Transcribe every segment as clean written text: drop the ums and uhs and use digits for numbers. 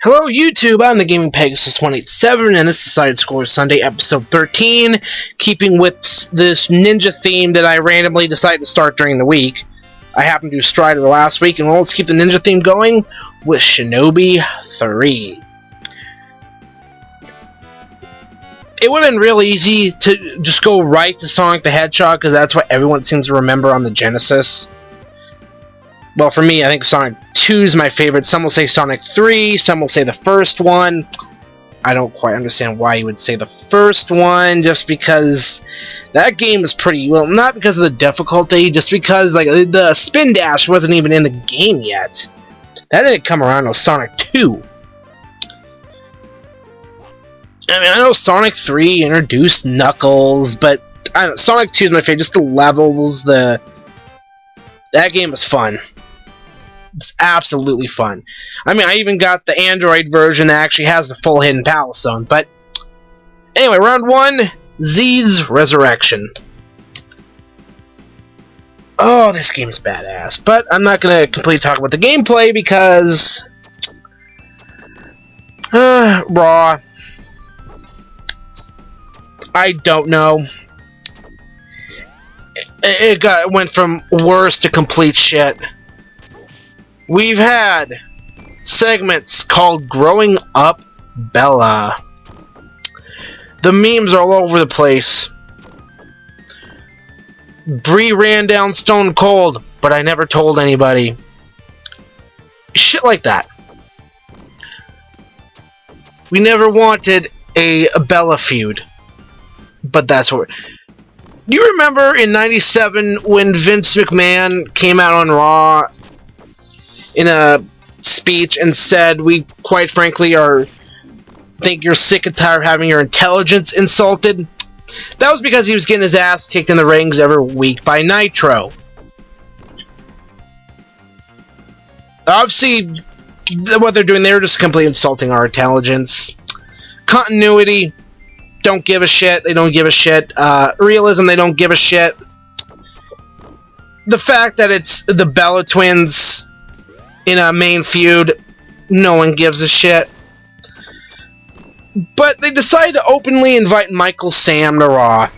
Hello YouTube, I'm the Gaming Pegasus 187, and this is Side Scroller Sunday, episode 13, keeping with this ninja theme that I randomly decided to start during the week. I happened to stride the last week, and let's keep the ninja theme going with Shinobi 3. It would have been real easy to just go right to Sonic the Hedgehog, because that's what everyone seems to remember on the Genesis. Well, for me, I think Sonic 2 is my favorite. Some will say Sonic 3, some will say the first one. I don't quite understand why you would say the first one, just because that game is pretty, well, not because of the difficulty, just because like the spin dash wasn't even in the game yet. That didn't come around until Sonic 2. I mean, I know Sonic 3 introduced Knuckles, but I don't know, Sonic 2 is my favorite. Just the levels, that game was fun. It's absolutely fun. I mean, I even got the Android version that actually has the full hidden Palace Zone. But anyway, round 1, Z's Resurrection. Oh, this game's badass. But I'm not going to completely talk about the gameplay because raw. I don't know. It went from worse to complete shit. We've had segments called Growing Up Bella. The memes are all over the place. Bree ran down Stone Cold, but I never told anybody. Shit like that. We never wanted a Bella feud, but that's what. Do you remember in '97 when Vince McMahon came out on Raw in a speech and said, "We quite frankly think you're sick and tired of having your intelligence insulted"? That was because he was getting his ass kicked in the rings every week by Nitro. Obviously, what they're doing, they're just completely insulting our intelligence. Continuity, don't give a shit. They don't give a shit. Realism, they don't give a shit. The fact that it's the Bella twins in a main feud, no one gives a shit. But they decided to openly invite Michael Sam to Raw.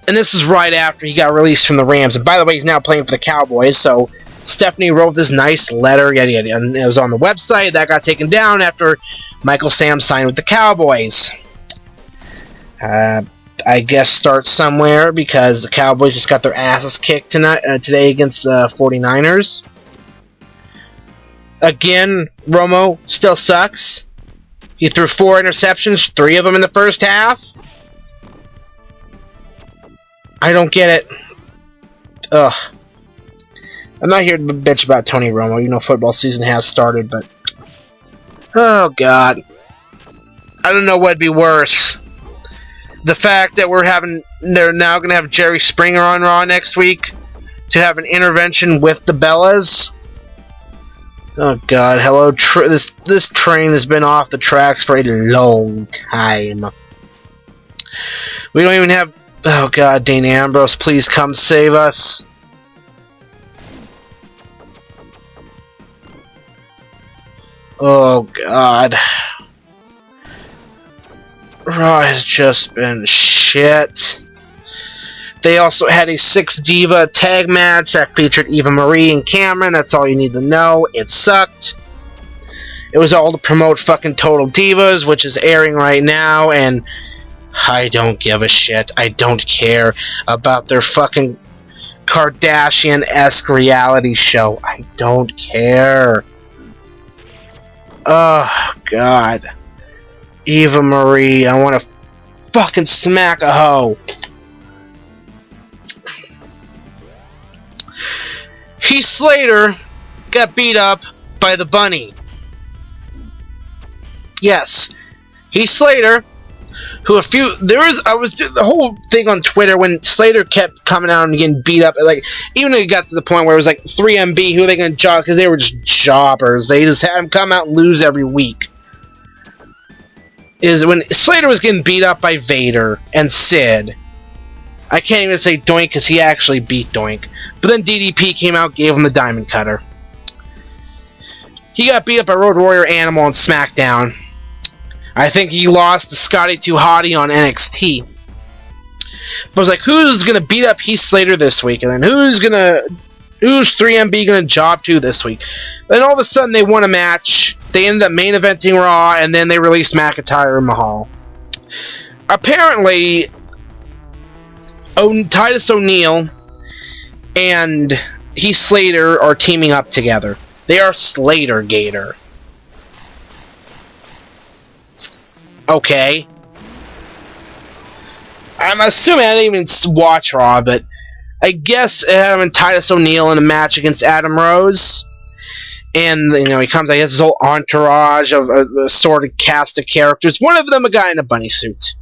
And this is right after he got released from the Rams. And by the way, he's now playing for the Cowboys, so Stephanie wrote this nice letter, yada yada, and it was on the website. That got taken down after Michael Sam signed with the Cowboys. I guess start somewhere, because the Cowboys just got their asses kicked today against the 49ers. Again, Romo still sucks. He threw 4 interceptions, 3 of them in the first half. I don't get it. Ugh. I'm not here to bitch about Tony Romo. You know, football season has started, but oh god, I don't know what'd be worse. The fact that they're now gonna have Jerry Springer on Raw next week to have an intervention with the Bellas. Oh god, hello, this train has been off the tracks for a long time. We don't even have, oh god, Dean Ambrose, please come save us. Oh god. Raw has just been shit. They also had a 6-diva tag match that featured Eva Marie and Cameron. That's all you need to know. It sucked. It was all to promote fucking Total Divas, which is airing right now, and I don't give a shit. I don't care about their fucking Kardashian-esque reality show. I don't care. Oh, God. Eva Marie, I want to fucking smack a hoe. Heath Slater got beat up by the Bunny. Yes. Heath Slater, who the whole thing on Twitter when Slater kept coming out and getting beat up, like, even when it got to the point where it was like 3MB, who are they going to job, because they were just jobbers. They just had him come out and lose every week. Is when Slater was getting beat up by Vader and Sid. I can't even say Doink because he actually beat Doink. But then DDP came out, gave him the Diamond Cutter. He got beat up by Road Warrior Animal on SmackDown. I think he lost to Scotty 2 Hottie on NXT. But I was like, who's gonna beat up Heath Slater this week? And then who's 3MB gonna job to this week? Then all of a sudden they won a match. They ended up main eventing Raw, and then they released McIntyre and Mahal. Apparently, Titus O'Neil and Heath Slater are teaming up together. They are Slater Gator. Okay. I'm assuming I didn't even watch Raw, but I guess having Titus O'Neil in a match against Adam Rose, and you know he comes, I guess, his whole entourage of a sort of cast of characters. One of them a guy in a bunny suit,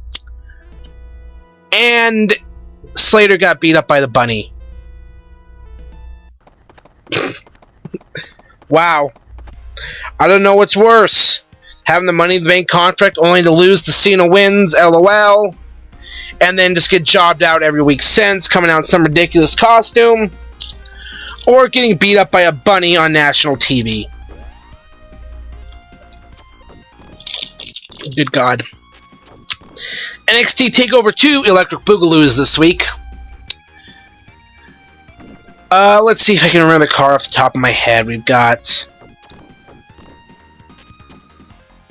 and Slater got beat up by the bunny. Wow. I don't know what's worse. Having the Money in the Bank contract only to lose to CENA wins, LOL. And then just get jobbed out every week since, coming out in some ridiculous costume. Or getting beat up by a bunny on national TV. Good God. NXT TakeOver 2 Electric Boogaloos this week. Let's see if I can remember the card off the top of my head. We've got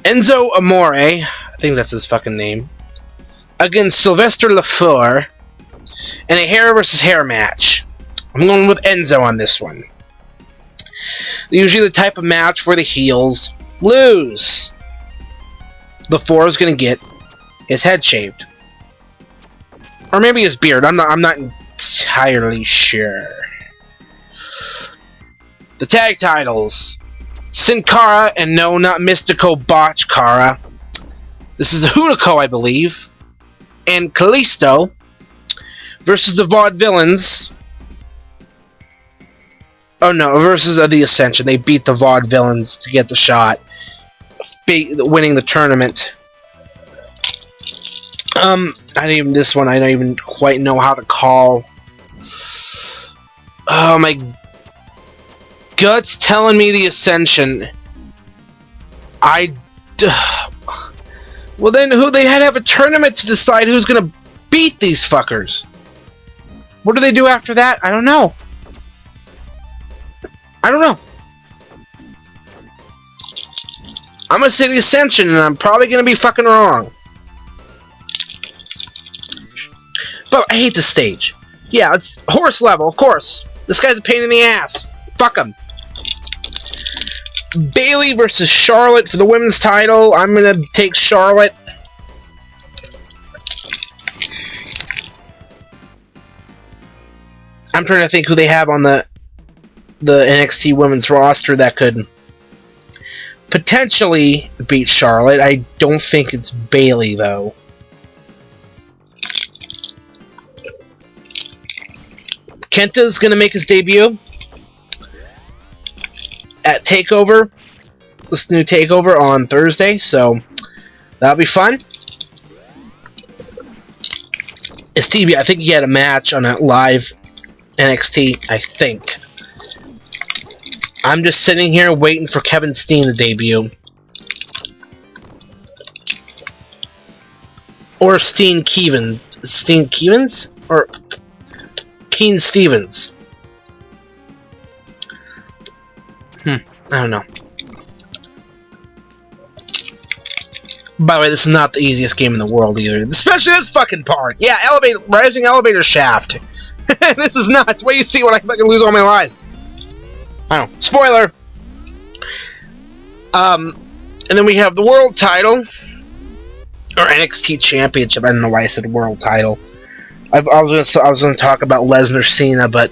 Enzo Amore, I think that's his fucking name, against Sylvester Lafleur in a hair versus hair match. I'm going with Enzo on this one. Usually the type of match where the heels lose. Lafleur is going to get his head shaved. Or maybe his beard. I'm not entirely sure. The tag titles. Sin Cara and no, not Mystico Botch Cara. This is the Hunico, I believe. And Kalisto versus the Vaudevillains. Oh no, versus the Ascension. They beat the Vaudevillains to get the shot. Winning the tournament. This one I don't even quite know how to call. Oh my gut's telling me the Ascension. Well then they had to have a tournament to decide who's gonna beat these fuckers. What do they do after that? I don't know. I'm gonna say the Ascension, and I'm probably gonna be fucking wrong. But I hate the stage. Yeah, it's horse level, of course. This guy's a pain in the ass. Fuck him. Bayley versus Charlotte for the women's title. I'm gonna take Charlotte. I'm trying to think who they have on the NXT women's roster that could potentially beat Charlotte. I don't think it's Bayley though. Kenta's gonna make his debut at TakeOver, this new TakeOver on Thursday, so that'll be fun. Stevie, I think he had a match on a live NXT, I think. I'm just sitting here waiting for Kevin Steen to debut. Or Steen Keevens. Steen Keevens? Or Keen Stevens. I don't know. By the way, this is not the easiest game in the world either. Especially this fucking part. Yeah, rising elevator shaft. This is nuts. Wait, you see when I fucking lose all my lives. I don't know. Spoiler. And then we have the world title. Or NXT Championship. I don't know why I said world title. I was gonna talk about Lesnar Cena, but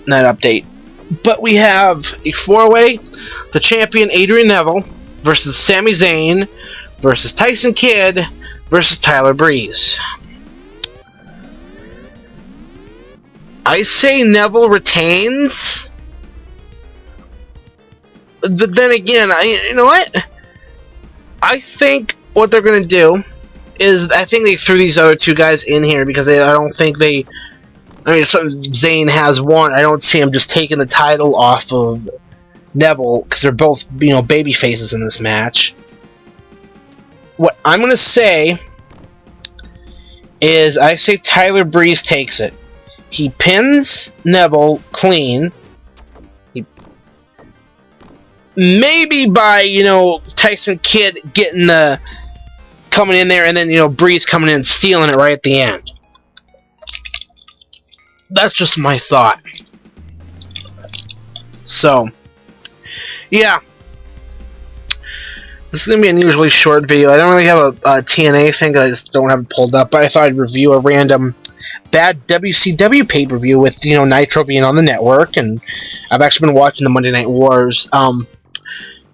not update. But we have a four-way. The champion Adrian Neville versus Sami Zayn versus Tyson Kidd versus Tyler Breeze. I say Neville retains. But then again, you know what? I think what they're gonna do is I think they threw these other two guys in here because I don't think they. I mean, Zayn has won. I don't see him just taking the title off of Neville, because they're both, you know, baby faces in this match. What I'm going to say is, I say Tyler Breeze takes it. He pins Neville clean. Maybe by, you know, Tyson Kidd getting the... coming in there, and then, you know, Breeze coming in and stealing it right at the end. That's just my thought. So, yeah. This is going to be an unusually short video. I don't really have a TNA thing, I just don't have it pulled up, but I thought I'd review a random Bad WCW pay-per-view with, you know, Nitro being on the network, and I've actually been watching the Monday Night Wars.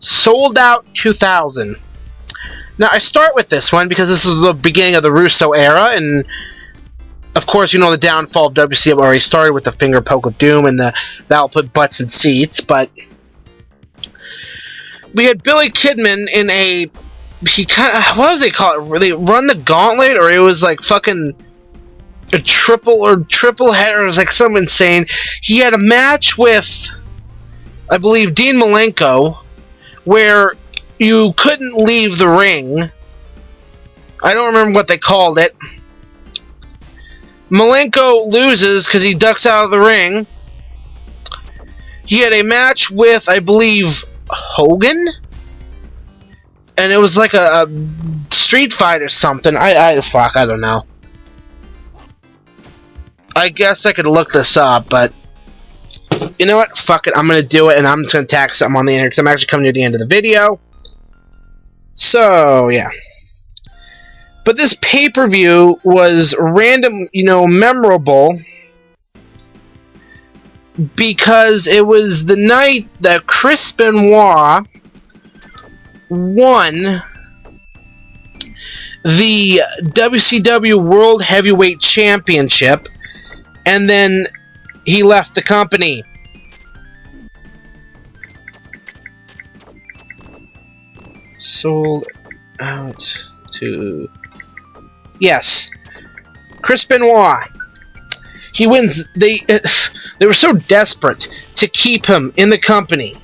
Sold Out 2000. Now, I start with this one because this is the beginning of the Russo era, and of course, you know, the downfall of WCW already started with the finger poke of doom and that'll put butts in seats, but we had Billy Kidman in a, he kind of, what was they call it? They run the gauntlet, or it was like fucking a triple header, it was like something insane. He had a match with, I believe, Dean Malenko, where you couldn't leave the ring. I don't remember what they called it. Malenko loses because he ducks out of the ring. He had a match with, I believe, Hogan? And it was like a street fight or something. Fuck, I don't know. I guess I could look this up, but you know what? Fuck it, I'm gonna do it, and I'm just gonna tack something on the internet, because I'm actually coming to the end of the video. So, yeah. But this pay-per-view was random, you know, memorable, because it was the night that Chris Benoit won the WCW World Heavyweight Championship, and then he left the company. Sold out to... Yes. Chris Benoit. He wins. They were so desperate to keep him in the company.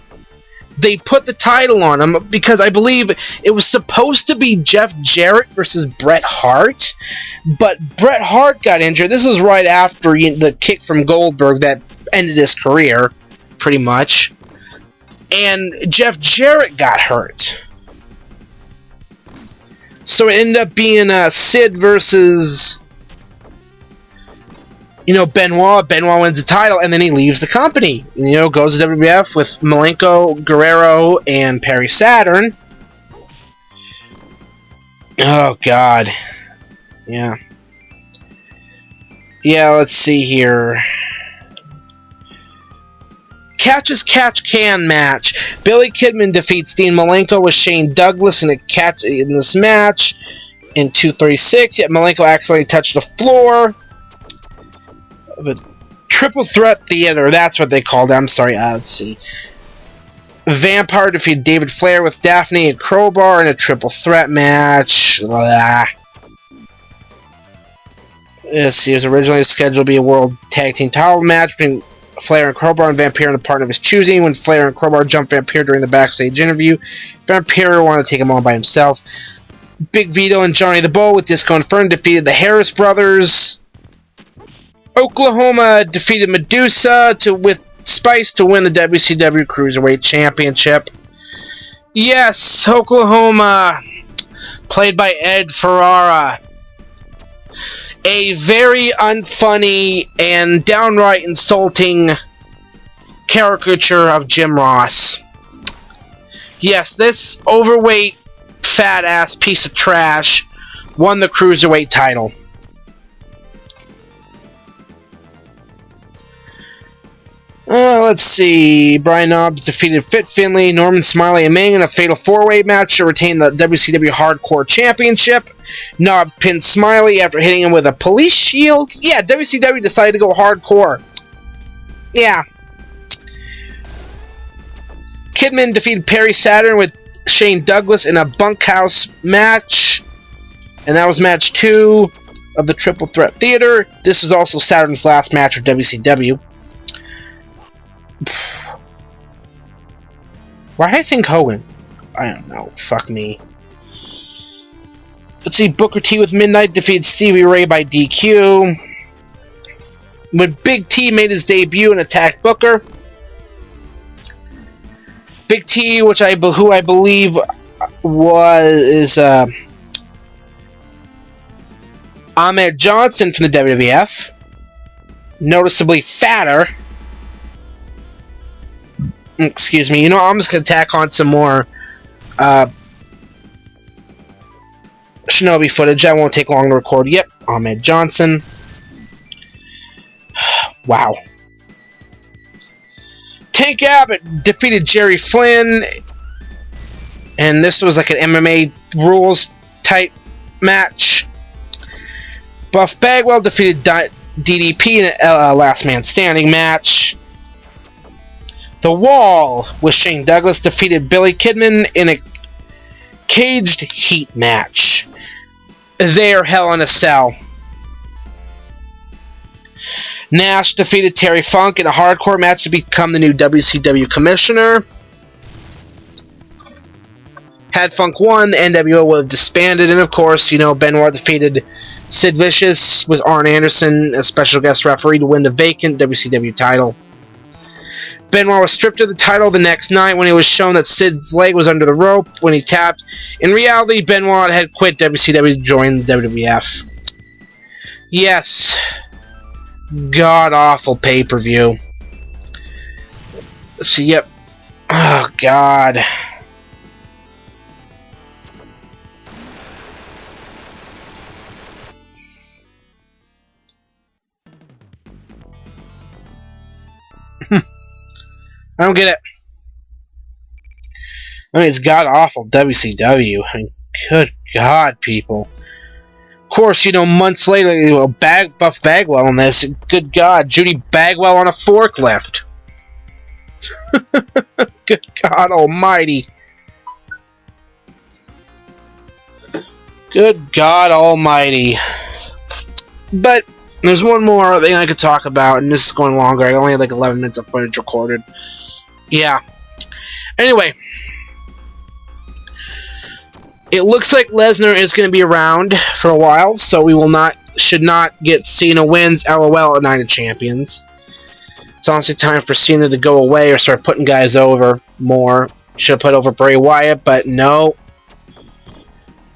They put the title on him because I believe it was supposed to be Jeff Jarrett versus Bret Hart, but Bret Hart got injured. This was right after the kick from Goldberg that ended his career, pretty much. And Jeff Jarrett got hurt. So it ended up being Sid versus, you know, Benoit. Benoit wins the title, and then he leaves the company. You know, goes to WWF with Malenko, Guerrero, and Perry Saturn. Oh, God. Yeah. Yeah, let's see here. Catch as Catch Can match. Billy Kidman defeats Dean Malenko with Shane Douglas in this match in 236. Yet Malenko accidentally touched the floor. But Triple Threat Theater, that's what they called it. I'm sorry, let's see. Vampire defeated David Flair with Daphne and Crowbar in a triple threat match. Blah. Let's see, it was originally scheduled to be a World Tag Team title match between Flair and Crowbar and Vampire and a partner of his choosing. When Flair and Crowbar jumped Vampire during the backstage interview, Vampire wanted to take him on by himself. Big Vito and Johnny the Bull with Disco Inferno defeated the Harris Brothers. Oklahoma defeated Medusa with Spice to win the WCW Cruiserweight Championship. Yes, Oklahoma, played by Ed Ferrara. A very unfunny and downright insulting caricature of Jim Ross. Yes, this overweight, fat-ass piece of trash won the Cruiserweight title. Let's see. Brian Knobbs defeated Fit Finlay, Norman Smiley, and Ming in a fatal four-way match to retain the WCW Hardcore Championship. Knobbs pinned Smiley after hitting him with a police shield. Yeah, WCW decided to go hardcore. Yeah. Kidman defeated Perry Saturn with Shane Douglas in a bunkhouse match. And that was match 2 of the Triple Threat Theater. This was also Saturn's last match for WCW. Why did I think Hogan? I don't know. Fuck me. Let's see. Booker T with Midnight defeated Stevie Ray by DQ. When Big T made his debut and attacked Booker. Big T, who I believe was Ahmed Johnson from the WWF. Noticeably fatter. Excuse me. You know, I'm just going to tack on some more Shinobi footage. I won't take long to record. Yep, Ahmed Johnson. Wow. Tank Abbott defeated Jerry Flynn. And this was like an MMA rules type match. Buff Bagwell defeated DDP in a last man standing match. The Wall with Shane Douglas defeated Billy Kidman in a caged heat match. They're Hell in a Cell. Nash defeated Terry Funk in a hardcore match to become the new WCW commissioner. Had Funk won, the NWO would have disbanded, and of course, you know, Benoit defeated Sid Vicious with Arn Anderson as special guest referee to win the vacant WCW title. Benoit was stripped of the title the next night when it was shown that Sid's leg was under the rope when he tapped. In reality, Benoit had quit WCW to join the WWF. Yes. God-awful pay-per-view. Let's see, yep. Oh, God. I don't get it. I mean, it's god-awful WCW. I mean, good God, people. Of course, you know, months later, you know, Buff Bagwell on this. Good God, Judy Bagwell on a forklift. Good God Almighty. Good God Almighty. But there's one more thing I could talk about, and this is going longer. I only had like 11 minutes of footage recorded. Yeah. Anyway. It looks like Lesnar is going to be around for a while, so we should not get CENA wins LOL at Night of Champions. It's honestly time for CENA to go away or start putting guys over more. Should have put over Bray Wyatt, but no.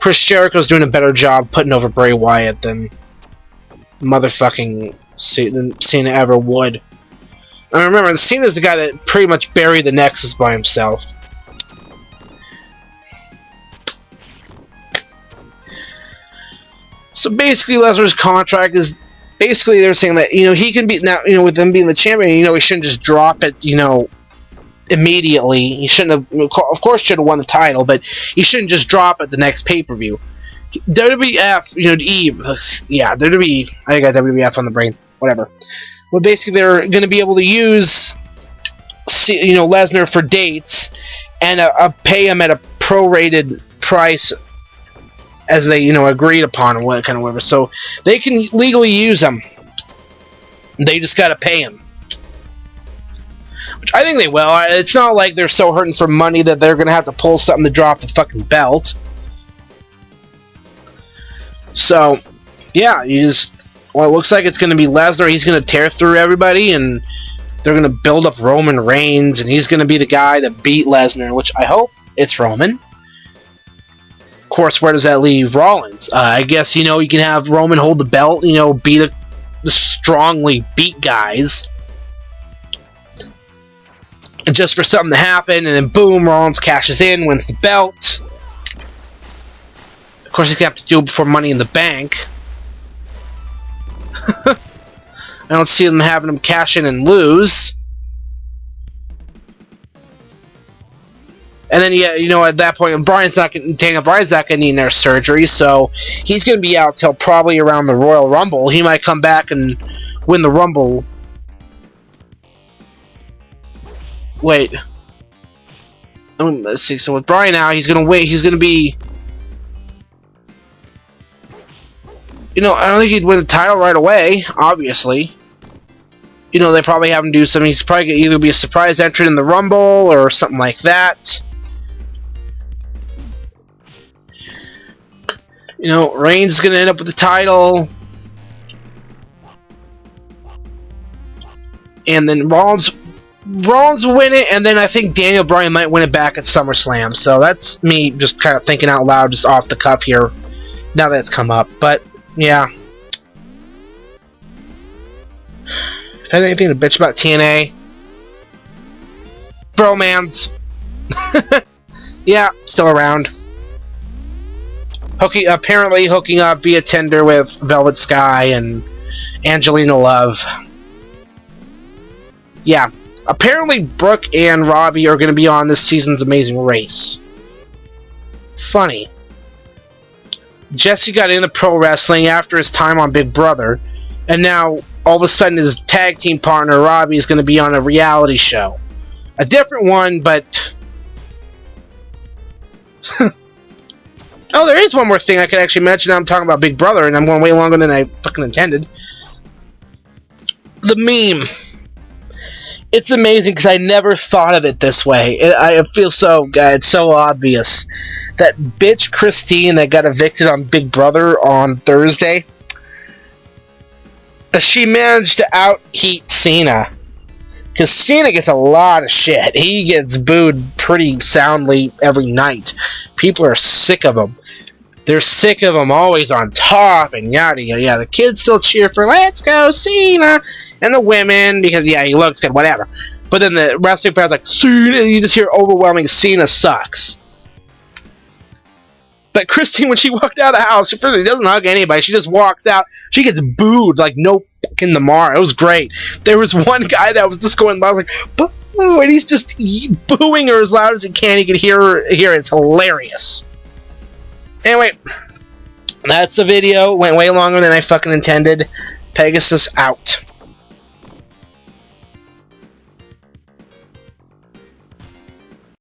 Chris Jericho's doing a better job putting over Bray Wyatt than motherfucking CENA ever would. I remember, CENA's the guy that pretty much buried the Nexus by himself. So basically, Lesnar's contract is basically they're saying that, you know, he can be now, you know, with him being the champion, you know, he shouldn't just drop it, you know, immediately. He shouldn't have, of course, should have won the title, but he shouldn't just drop it the next pay-per-view. WWF, you know, WWE, I got WWF on the brain, whatever. Well, basically, they're going to be able to use, you know, Lesnar for dates and pay him at a prorated price as they, you know, agreed upon and what kind of whatever. So they can legally use him. They just got to pay him. Which I think they will. It's not like they're so hurting for money that they're going to have to pull something to drop the fucking belt. So, yeah, well, it looks like it's going to be Lesnar. He's going to tear through everybody, and they're going to build up Roman Reigns, and he's going to be the guy to beat Lesnar, which I hope it's Roman. Of course, where does that leave Rollins? I guess, you know, you can have Roman hold the belt, you know, beat the strongly beat guys. And just for something to happen, and then boom, Rollins cashes in, wins the belt. Of course, he's going to have to do it before Money in the Bank. I don't see them having him cash in and lose. And then, yeah, you know, at that point, Bryan's not going to need their surgery, so he's going to be out till probably around the Royal Rumble. He might come back and win the Rumble. Wait. Let's see. So with Bryan out, he's going to wait. He's going to be... You know, I don't think he'd win the title right away, obviously. You know, they probably have him do something. He's probably going to either be a surprise entrant in the Rumble or something like that. You know, Reigns is going to end up with the title. And then Rollins will win it, and then I think Daniel Bryan might win it back at SummerSlam. So that's me just kind of thinking out loud, just off the cuff here, now that it's come up. But, yeah. If I had anything to bitch about TNA, bromans. Yeah, still around. Apparently hooking up via Tinder with Velvet Sky and Angelina Love. Yeah. Apparently Brooke and Robbie are going to be on this season's Amazing Race. Funny. Jesse got into pro wrestling after his time on Big Brother, and now all of a sudden his tag team partner Robbie is going to be on a reality show. A different one, but... Oh, there is one more thing I could actually mention. I'm talking about Big Brother, and I'm going way longer than I fucking intended. The meme. It's amazing because I never thought of it this way. I feel so... it's so obvious. That bitch Christine that got evicted on Big Brother on Thursday, she managed to out-heat CENA. Because CENA gets a lot of shit. He gets booed pretty soundly every night. People are sick of him. They're sick of him always on top and yada yada yada. The kids still cheer for "Let's go CENA," and the women because yeah, he looks good, whatever. But then the wrestling fans like CENA, and you just hear overwhelming "CENA sucks." But Christine, when she walked out of the house, she doesn't hug anybody. She just walks out. She gets booed like no fucking tomorrow. It was great. There was one guy that was just going loud, like, boo, and he's just booing her as loud as he can. He could hear her. It's hilarious. Anyway, that's the video. Went way longer than I fucking intended. Pegasus out.